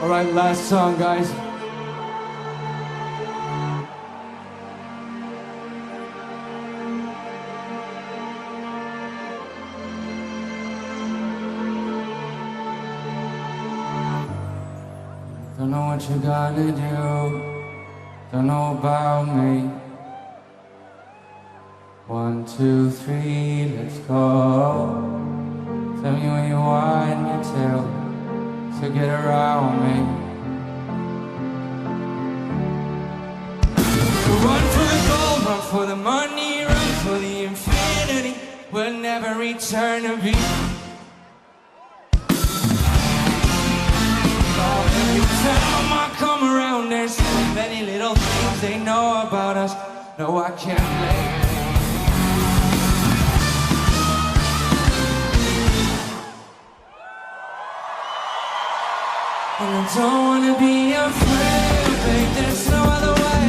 Alright, last song, guys. Don't know what you're gonna do, don't know about me. 1, 2, 3, let's go. Tell me when you want me to get around me. Run for the gold, run for the money, run for the infinity. We'll never return to be. Every time I come around, there's so many little things they know about us. No, I can't play. And I don't wanna be afraid, babe, there's no other way.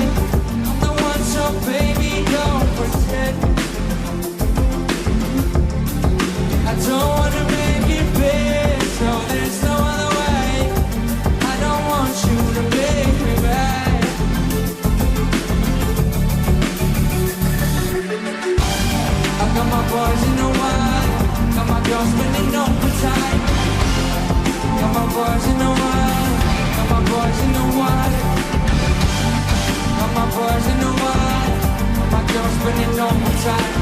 I'm the one, so baby, don't pretend. I don't wanna make it big, so there's no other way. I don't want you to make me bad. I got my boys in the wild, got my girls spending overtime. Got my boys in the wild, got my boys in the wild. Got my boys in the wild, got my girls spending overtime.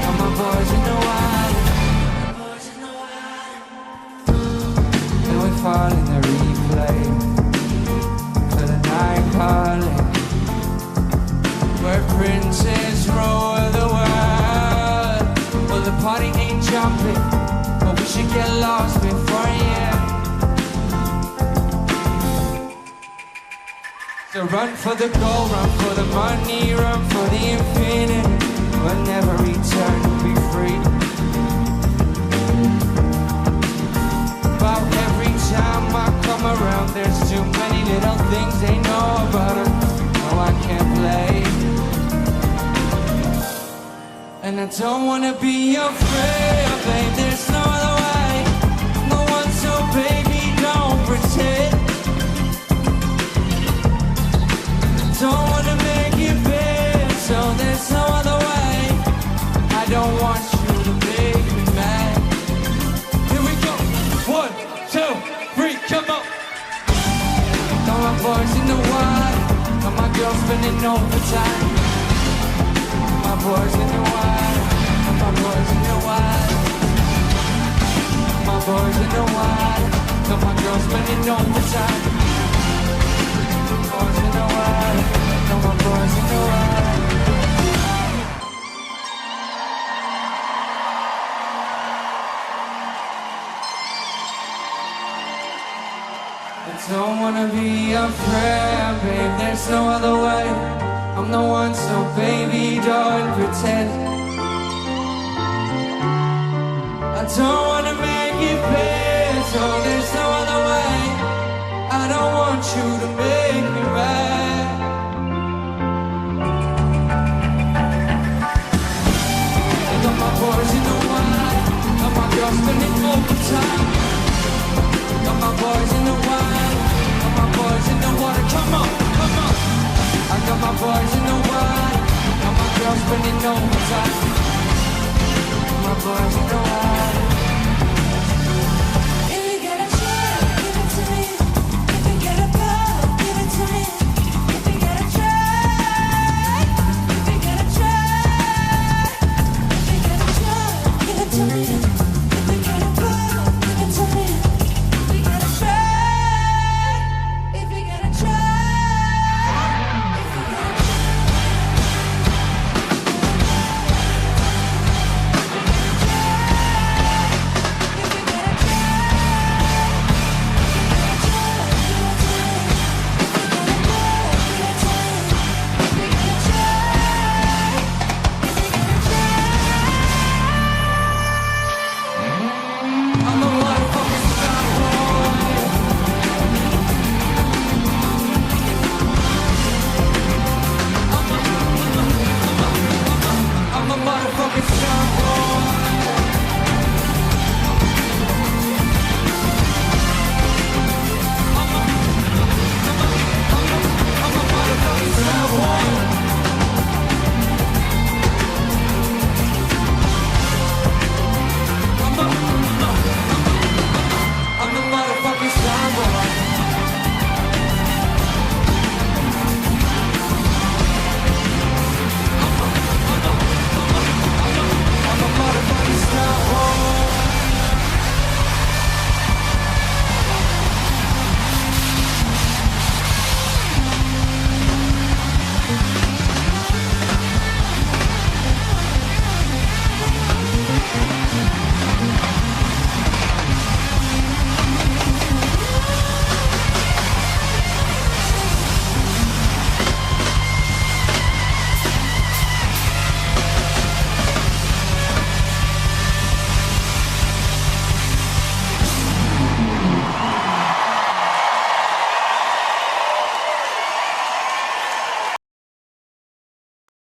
Got my boys in the wild, boys in the wild. Then we fall in the replay for the night calling, where princes rule the world. Well, the party ain't jumping, but we should get lost before you. So run for the gold, run for the money, run for the infinity. We'll never return to be free. About every time I come around, there's too many little things they know about us. No, I can't play. And I don't wanna be afraid, babe, there's no other way. No one, so baby, don't pretend. Don't wanna make it big, so there's no other way. I don't want you to make me mad. Here we go, 1, 2, 3, come on. Got my boys in the wild, got my girls spending overtime. My boys in the wild, my boys in the wild. My boys in the wild, got my girls spending overtime. Boys in the wild, got my boys in the wild. I don't wanna be afraid, babe, there's no other way. I'm the one, so baby, don't pretend. I don't wanna make it big, so there's no other way. I don't want you to make me mad. I got my boys in the wild, got my girls spending overtime. Got my boys in the wild, got my boys in the water. Come on, come on. I got my boys in the wild, got my girls spending overtime. My boys in the wild.